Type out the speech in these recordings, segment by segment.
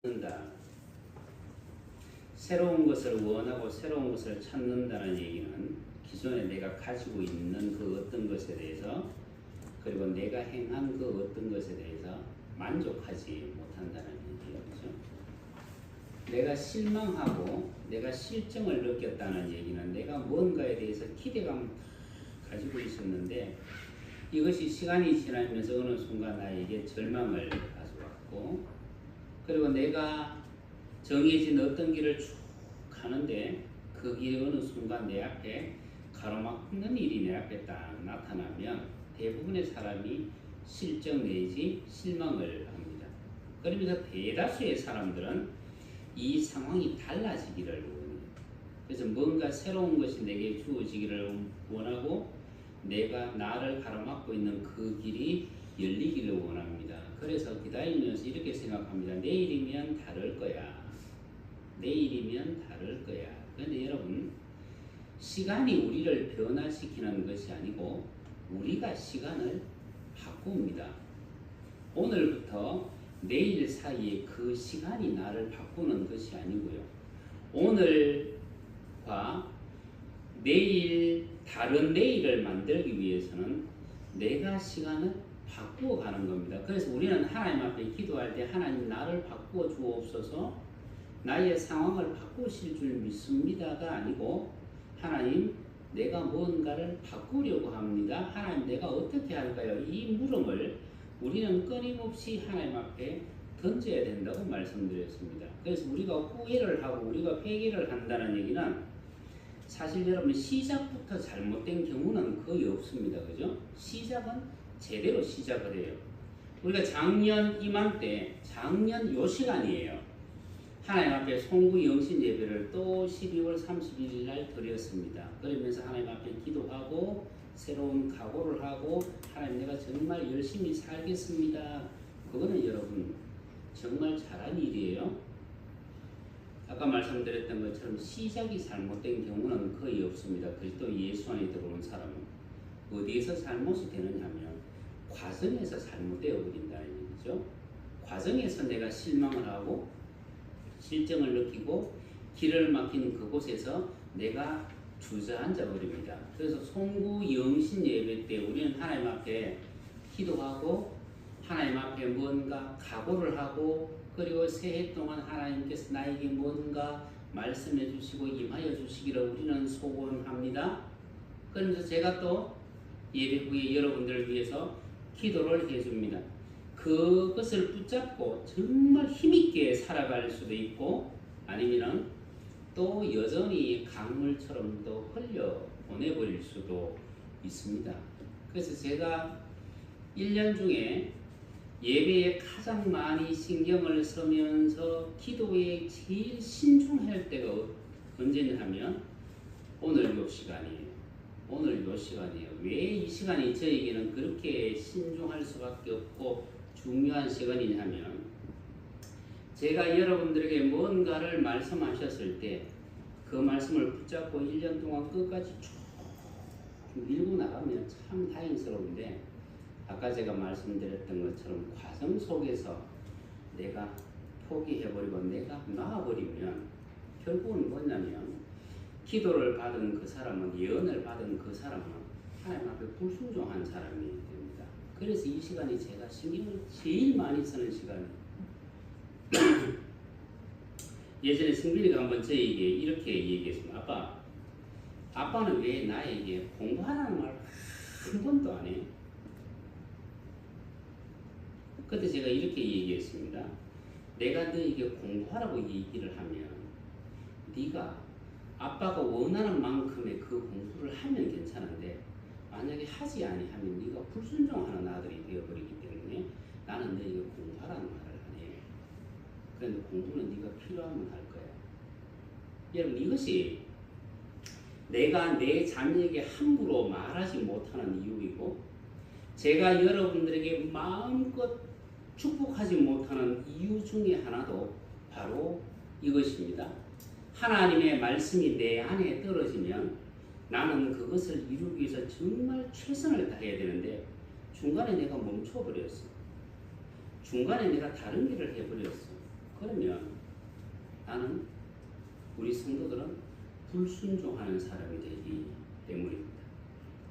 찾는다. 새로운 것을 원하고 새로운 것을 찾는다는 얘기는 기존에 내가 가지고 있는 그 어떤 것에 대해서 그리고 내가 행한 그 어떤 것에 대해서 만족하지 못한다는 얘기죠. 내가 실망하고 내가 실증을 느꼈다는 얘기는 내가 뭔가에 대해서 기대감을 가지고 있었는데 이것이 시간이 지나면서 어느 순간 나에게 절망을 가져왔고, 그리고 내가 정해진 어떤 길을 쭉 가는데 그 길이 어느 순간 내 앞에 가로막는 일이 내 앞에 딱 나타나면 대부분의 사람이 실증 내지 실망을 합니다. 그러면서 대다수의 사람들은 이 상황이 달라지기를 원해요. 그래서 뭔가 새로운 것이 내게 주어지기를 원하고 내가 나를 가로막고 있는 그 길이 열리기를 원합니다. 그래서 기다리면서 이렇게 생각합니다. 내일이면 다를 거야. 내일이면 다를 거야. 그런데 여러분, 시간이 우리를 변화시키는 것이 아니고 우리가 시간을 바꿉니다. 오늘부터 내일 사이에 그 시간이 나를 바꾸는 것이 아니고요. 오늘과 내일, 다른 내일을 만들기 위해서는 내가 시간을 바꾸어 가는 겁니다. 그래서 우리는 하나님 앞에 기도할 때 하나님 나를 바꾸어 주옵소서, 나의 상황을 바꾸실 줄 믿습니다가 아니고 하나님 내가 뭔가를 바꾸려고 합니다. 하나님 내가 어떻게 할까요? 이 물음을 우리는 끊임없이 하나님 앞에 던져야 된다고 말씀드렸습니다. 그래서 우리가 후회를 하고 우리가 회개를 한다는 얘기는 사실 여러분 시작부터 잘못된 경우는 거의 없습니다. 그죠? 시작은 제대로 시작을 해요. 우리가 작년 이맘때, 작년 요 시간이에요. 하나님 앞에 송구 영신 예배를 또 12월 31일 날 드렸습니다. 그러면서 하나님 앞에 기도하고 새로운 각오를 하고 하나님 내가 정말 열심히 살겠습니다. 그거는 여러분 정말 잘한 일이에요. 아까 말씀드렸던 것처럼 시작이 잘못된 경우는 거의 없습니다. 그리스도 예수 안에 들어온 사람은 어디에서 잘못이 되느냐 하면 과정에서 잘못되어 버린다는 얘기죠. 과정에서 내가 실망을 하고 실증을 느끼고 길을 막힌 그곳에서 내가 주저앉아 버립니다. 그래서 송구 영신 예배 때 우리는 하나님 앞에 기도하고 하나님 앞에 뭔가 각오를 하고 그리고 새해 동안 하나님께서 나에게 뭔가 말씀해 주시고 임하여 주시기를 우리는 소원합니다. 그러면서 제가 또 예배 후에 여러분들을 위해서 기도를 해줍니다. 그것을 붙잡고 정말 힘있게 살아갈 수도 있고 아니면은 또 여전히 강물처럼 또 흘려 보내버릴 수도 있습니다. 그래서 제가 1년 중에 예배에 가장 많이 신경을 쓰면서 기도에 제일 신중할 때가 언제냐 하면 오늘 요 시간이에요. 오늘 요 시간이에요. 왜 이 시간이 저에게는 그렇게 신중할 수밖에 없고 중요한 시간이냐 하면 제가 여러분들에게 뭔가를 말씀하셨을 때 그 말씀을 붙잡고 1년 동안 끝까지 쭉 밀고 나가면 참 다행스러운데 아까 제가 말씀드렸던 것처럼 과정 속에서 내가 포기해버리고 내가 놔버리면 결국은 뭐냐면 기도를 받은 그 사람은 예언을 받은 그 사람은 하나님 앞에 불순종한 사람이 됩니다. 그래서 이 시간이 제가 신경을 제일 많이 쓰는 시간이에요. 예전에 승빈이가 한번 저에게 이렇게 얘기했습니다. 아빠는 왜 나에게 공부하라는 말 한 번도 안 해요? 그때 제가 이렇게 얘기했습니다. 내가 너에게 공부하라고 얘기를 하면 네가 아빠가 원하는 만큼의 그 공부를 하면 괜찮은데 만약에 하지 아니하면 네가 불순종하는 아들이 되어버리기 때문에 나는 너에게 공부하라는 말을 안 해. 그런데 공부는 네가 필요하면 할 거야. 여러분 이것이 내가 내 자녀에게 함부로 말하지 못하는 이유이고 제가 여러분들에게 마음껏 축복하지 못하는 이유 중에 하나도 바로 이것입니다. 하나님의 말씀이 내 안에 떨어지면 나는 그것을 이루기 위해서 정말 최선을 다해야 되는데 중간에 내가 멈춰버렸어. 중간에 내가 다른 길을 해버렸어. 그러면 나는 우리 성도들은 불순종하는 사람이 되기 때문입니다.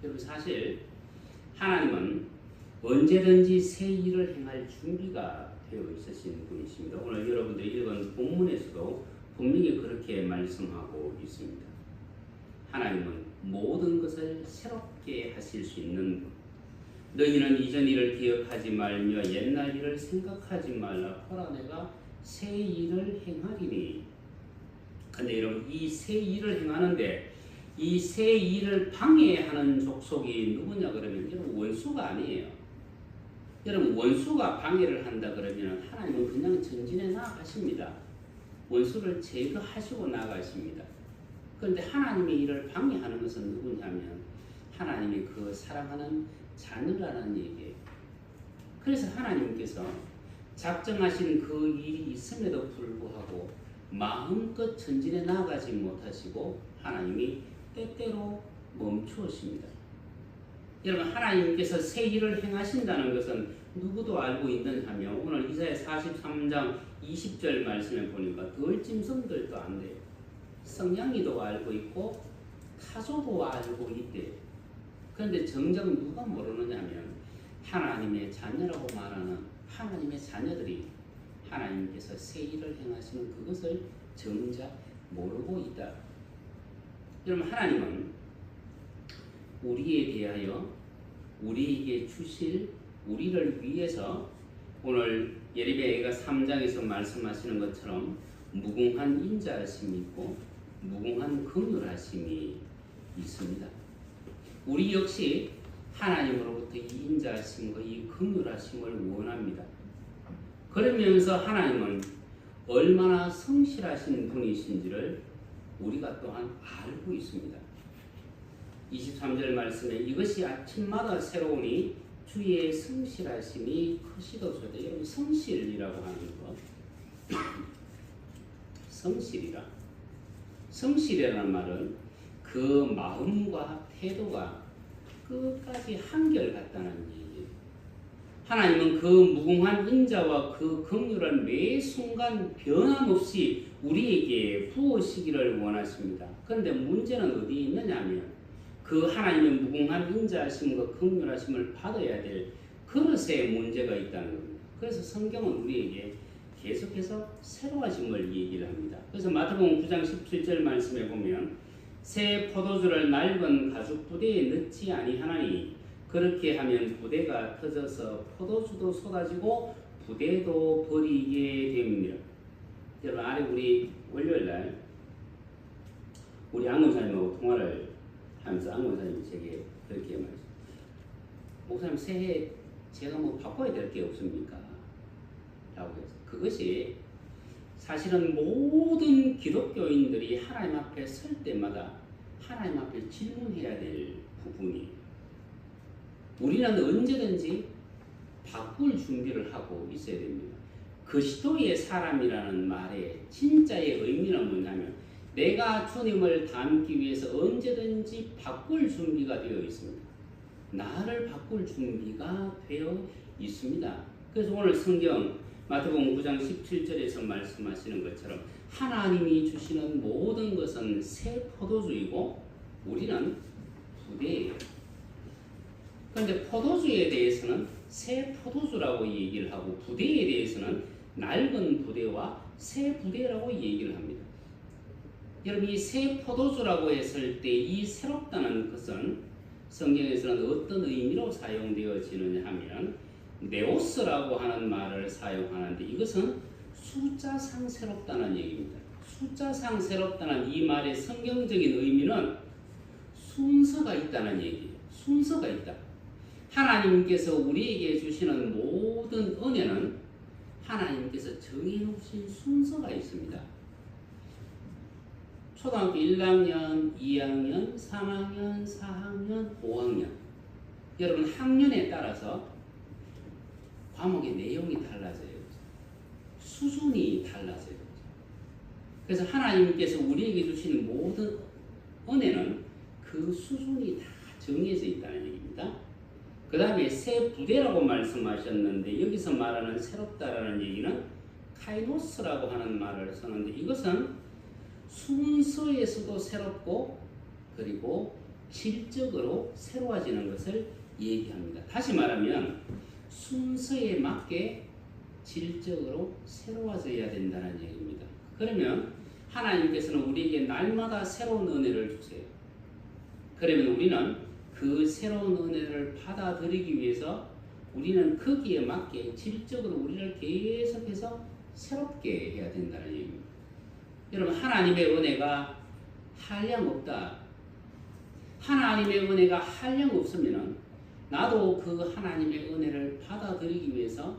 여러분 사실 하나님은 언제든지 새 일을 행할 준비가 되어 있으신 분이십니다. 오늘 여러분들이 읽은 본문에서도 분명히 그렇게 말씀하고 있습니다. 하나님은 모든 것을 새롭게 하실 수 있는 분. 너희는 이전 일을 기억하지 말며 옛날 일을 생각하지 말라. 보라 내가 새 일을 행하리니. 근데 여러분 이 새 일을 행하는데 이 새 일을 방해하는 족속이 누구냐 그러면 여러분 원수가 아니에요. 여러분 원수가 방해를 한다 그러면 하나님은 그냥 전진해 나아가십니다. 원수를 제거하시고 나아가십니다. 그런데 하나님의 일을 방해하는 것은 누구냐면 하나님이 그 사랑하는 자녀라는 얘기예요. 그래서 하나님께서 작정하신 그 일이 있음에도 불구하고 마음껏 전진해 나아가지 못하시고 하나님이 때때로 멈추십니다. 여러분 하나님께서 새 일을 행하신다는 것은 누구도 알고 있는 하며 오늘 이사야 43장 20절 말씀에 보니까 덜짐승들도 안 돼요. 성냥이도 알고 있고 타조도 알고 있대요. 그런데 정작 누가 모르느냐면 하나님의 자녀라고 말하는 하나님의 자녀들이 하나님께서 새 일을 행하시는 그것을 정작 모르고 있다. 여러분 하나님은 우리에 대하여 우리에게 주실 우리를 위해서 오늘 예레미야 3장에서 말씀하시는 것처럼 무궁한 인자하심이 있고 무궁한 긍휼하심이 있습니다. 우리 역시 하나님으로부터 이 인자하심과 이 긍휼하심을 원합니다. 그러면서 하나님은 얼마나 성실하신 분이신지를 우리가 또한 알고 있습니다. 23절 말씀에 이것이 아침마다 새로우니 주의 성실하심이 크시도소이다. 여러분 성실이라고 하는 것 성실이라는 말은 그 마음과 태도가 끝까지 한결같다는 얘기예요. 하나님은 그 무궁한 인자와 그 긍휼을 매 순간 변함없이 우리에게 부으시기를 원하십니다. 그런데 문제는 어디에 있느냐면 그 하나님의 무궁한 인자하심과 긍휼하심을 받아야 될 그릇에 문제가 있다는 겁니다. 그래서 성경은 우리에게 계속해서 새로워짐을 얘기를 합니다. 그래서 마태복음 9장 17절 말씀에 보면 새 포도주를 낡은 가죽 부대에 넣지 아니하나니 그렇게 하면 부대가 터져서 포도주도 쏟아지고 부대도 버리게 됩니다. 여러분 아래 우리 월요일날 우리 안원사님하고 통화를 하면서 안원사님이 제게 그렇게 말했어요. 목사님 새해 제가 뭐 바꿔야 될 게 없습니까? 라고 했어요. 그것이 사실은 모든 기독교인들이 하나님 앞에 설 때마다 하나님 앞에 질문해야 될 부분이 우리는 언제든지 바꿀 준비를 하고 있어야 됩니다. 그리스도의 사람이라는 말의 진짜의 의미는 뭐냐면 내가 주님을 닮기 위해서 언제든지 바꿀 준비가 되어 있습니다. 나를 바꿀 준비가 되어 있습니다. 그래서 오늘 성경 마태복음 9장 17절에서 말씀하시는 것처럼 하나님이 주시는 모든 것은 새 포도주이고 우리는 부대예요. 그런데 포도주에 대해서는 새 포도주라고 얘기를 하고 부대에 대해서는 낡은 부대와 새 부대라고 얘기를 합니다. 여러분 이 새 포도주라고 했을 때 이 새롭다는 것은 성경에서는 어떤 의미로 사용되어지느냐 하면 네오스라고 하는 말을 사용하는데 이것은 숫자상 새롭다는 얘기입니다. 숫자상 새롭다는 이 말의 성경적인 의미는 순서가 있다는 얘기예요. 순서가 있다. 하나님께서 우리에게 주시는 모든 은혜는 하나님께서 정해놓으신 순서가 있습니다. 초등학교 1학년, 2학년, 3학년, 4학년, 5학년 여러분 학년에 따라서 과목의 내용이 달라져요. 수준이 달라져요. 그래서 하나님께서 우리에게 주시는 모든 은혜는 그 수준이 다 정해져 있다는 얘기입니다. 그 다음에 새 부대라고 말씀하셨는데 여기서 말하는 새롭다라는 얘기는 카이노스라고 하는 말을 쓰는데 이것은 순서에서도 새롭고 그리고 질적으로 새로워지는 것을 얘기합니다. 다시 말하면 순서에 맞게 질적으로 새로워져야 된다는 얘기입니다. 그러면 하나님께서는 우리에게 날마다 새로운 은혜를 주세요. 그러면 우리는 그 새로운 은혜를 받아들이기 위해서 우리는 거기에 맞게 질적으로 우리를 계속해서 새롭게 해야 된다는 얘기입니다. 여러분, 하나님의 은혜가 한량없다. 하나님의 은혜가 한량없으면 나도 그 하나님의 은혜를 받아들이기 위해서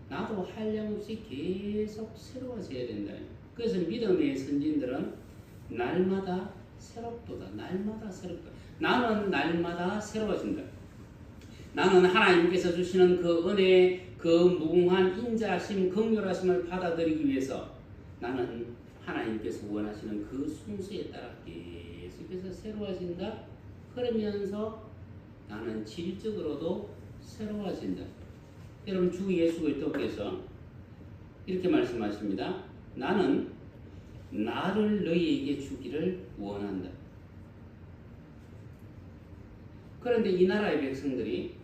나도 한량없이 계속 새로워져야 된다. 그래서 믿음의 선진들은 날마다 새롭도다. 날마다 새롭다. 나는 날마다 새로워진다. 나는 하나님께서 주시는 그 은혜, 그 무궁한 인자하심, 긍휼하심을 받아들이기 위해서 나는 하나님께서 원하시는 그 순서에 따라 계속해서 새로워진다. 그러면서 나는 질적으로도 새로워진다. 여러분, 주 예수 그리스도께서 이렇게 말씀하십니다. 나는 나를 너희에게 주기를 원한다. 그런데 이 나라의 백성들이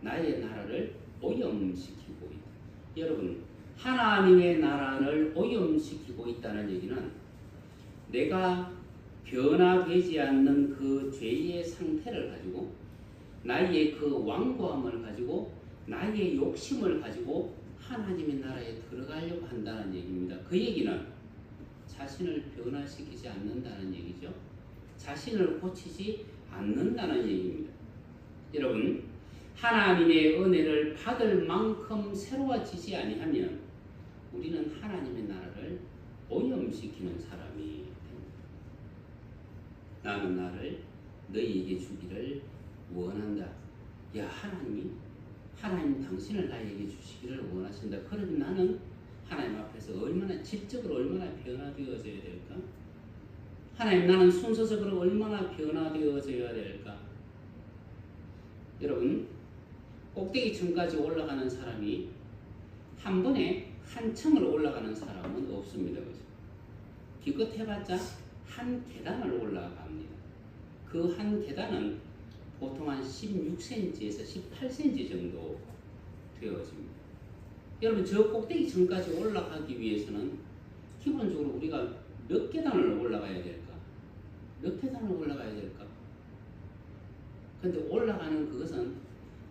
나의 나라를 오염시키고 있다. 여러분, 하나님의 나라를 오염시키고 있다는 얘기는 내가 변화되지 않는 그 죄의 상태를 가지고 나의 그 완고함을 가지고 나의 욕심을 가지고 하나님의 나라에 들어가려고 한다는 얘기입니다. 그 얘기는 자신을 변화시키지 않는다는 얘기죠. 자신을 고치지 않는다는 얘기입니다. 여러분, 하나님의 은혜를 받을 만큼 새로워지지 아니하면 우리는 하나님의 나라를 오염시키는 사람이 됩니다. 나는 나를 너희에게 주기를 원한다. 야, 하나님 당신을 나에게 주시기를 원하신다. 그러면 나는 하나님 앞에서 얼마나 질적으로 얼마나 변화되어져야 될까? 하나님, 나는 순서적으로 얼마나 변화되어져야 될까? 여러분, 꼭대기층까지 올라가는 사람이 한 번에 한 층을 올라가는 사람은 없습니다. 그죠? 기껏 해봤자 한 계단을 올라갑니다. 그 한 계단은 보통 한 16cm에서 18cm 정도 되어집니다. 여러분, 저 꼭대기층까지 올라가기 위해서는 기본적으로 우리가 몇 계단을 올라가야 될까? 몇 계단을 올라가야 될까? 근데 올라가는 그것은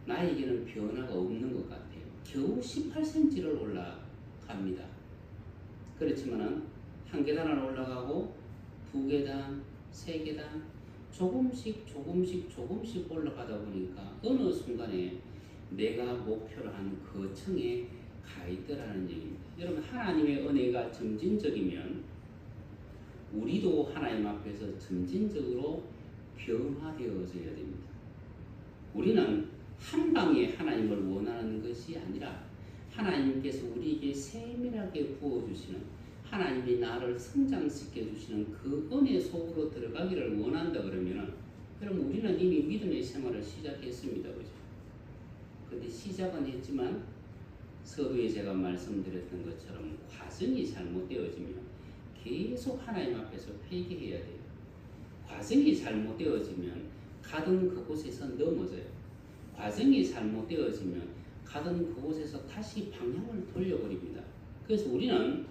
나에게는 변화가 없는 것 같아요. 겨우 18cm를 올라갑니다. 그렇지만은 한 계단을 올라가고 두 계단, 세 계단 조금씩 올라가다 보니까 어느 순간에 내가 목표로 한 그 층에 가 있더라는 얘기입니다. 여러분, 하나님의 은혜가 점진적이면 우리도 하나님 앞에서 점진적으로 변화되어져야 됩니다. 우리는 한 방에 하나님을 원하는 것이 아니라 하나님께서 우리에게 세밀하게 부어주시는, 하나님이 나를 성장시켜 주시는 그 은혜 속으로 들어가기를 원한다 그러면 여러분, 우리는 이미 믿음의 생활을 시작했습니다. 그죠? 근데 시작은 했지만 서두에 제가 말씀드렸던 것처럼 과정이 잘못되어지면 계속 하나님 앞에서 회개해야 돼요. 과정이 잘못되어지면 가던 그곳에서 넘어져요. 과정이 잘못되어지면 가던 그곳에서 다시 방향을 돌려버립니다. 그래서 우리는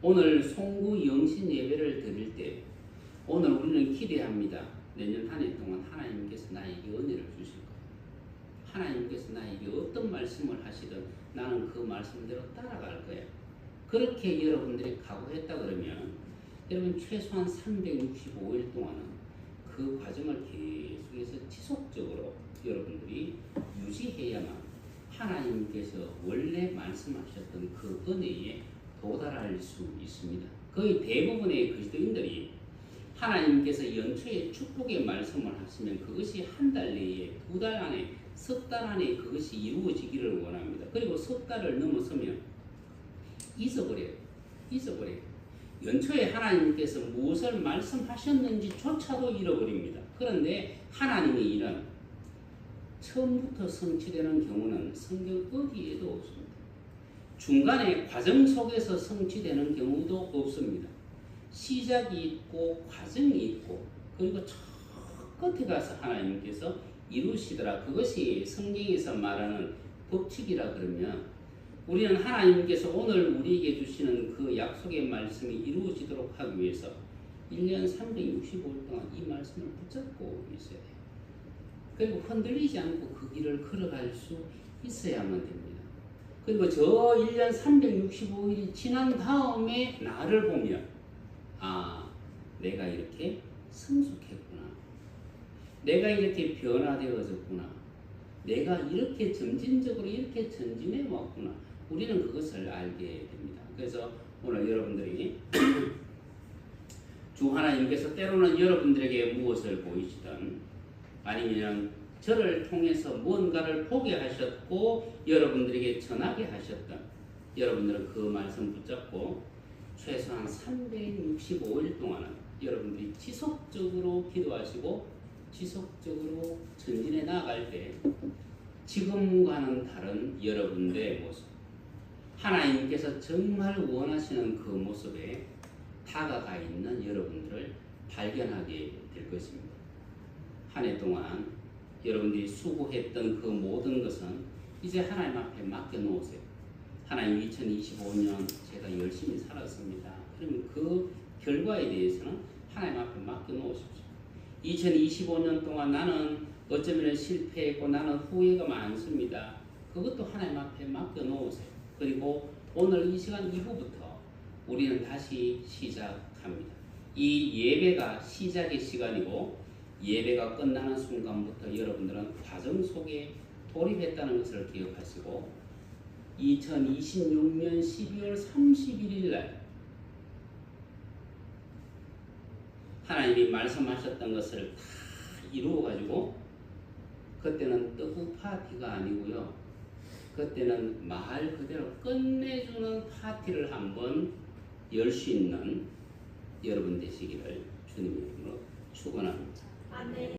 오늘 송구 영신 예배를 드릴 때 오늘 우리는 기대합니다. 내년 한 해 동안 하나님께서 나에게 은혜를 주실 거예요. 하나님께서 나에게 어떤 말씀을 하시든 나는 그 말씀대로 따라갈 거예요. 그렇게 여러분들이 각오했다 그러면 여러분 최소한 365일 동안은 그 과정을 계속해서 지속적으로 여러분들이 유지해야만 하나님께서 원래 말씀하셨던 그 은혜에 도달할 수 있습니다. 거의 대부분의 그리스도인들이 하나님께서 연초에 축복의 말씀을 하시면 그것이 한 달 내에, 두 달 안에, 석 달 안에 그것이 이루어지기를 원합니다. 그리고 석 달을 넘어서면 잊어버려요. 연초에 하나님께서 무엇을 말씀하셨는지조차도 잃어버립니다. 그런데 하나님의 일은 처음부터 성취되는 경우는 성경 어디에도 없습니다. 중간에 과정 속에서 성취되는 경우도 없습니다. 시작이 있고 과정이 있고 그리고 저 끝에 가서 하나님께서 이루시더라. 그것이 성경에서 말하는 법칙이라 그러면 우리는 하나님께서 오늘 우리에게 주시는 그 약속의 말씀이 이루어지도록 하기 위해서 1년 365일 동안 이 말씀을 붙잡고 있어야 돼요. 그리고 흔들리지 않고 그 길을 걸어갈 수 있어야만 됩니다. 그리고 저 1년 365일이 지난 다음에 나를 보면 내가 이렇게 성숙했구나. 내가 이렇게 변화되어졌구나. 내가 이렇게 점진적으로 이렇게 전진해 왔구나. 우리는 그것을 알게 됩니다. 그래서 오늘 여러분들이 주 하나님께서 때로는 여러분들에게 무엇을 보이시든 아니면 저를 통해서 무언가를 보게 하셨고 여러분들에게 전하게 하셨던 여러분들은 그 말씀 붙잡고 최소한 365일 동안은 여러분들이 지속적으로 기도하시고 지속적으로 전진해 나아갈 때 지금과는 다른 여러분들의 모습, 하나님께서 정말 원하시는 그 모습에 다가가 있는 여러분들을 발견하게 될 것입니다. 한 해 동안 여러분들이 수고했던 그 모든 것은 이제 하나님 앞에 맡겨놓으세요. 하나님 2025년 제가 열심히 살았습니다. 그러면 그 결과에 대해서는 하나님 앞에 맡겨놓으십시오. 2025년 동안 나는 어쩌면 실패했고 나는 후회가 많습니다. 그것도 하나님 앞에 맡겨놓으세요. 그리고 오늘 이 시간 이후부터 우리는 다시 시작합니다. 이 예배가 시작의 시간이고 예배가 끝나는 순간부터 여러분들은 과정 속에 돌입했다는 것을 기억하시고 2026년 12월 31일 날 하나님이 말씀하셨던 것을 다 이루어가지고 그때는 떡국 파티가 아니고요. 그때는 말 그대로 끝내주는 파티를 한번 열 수 있는 여러분 되시기를 주님의 이름으로 축원합니다. 아멘.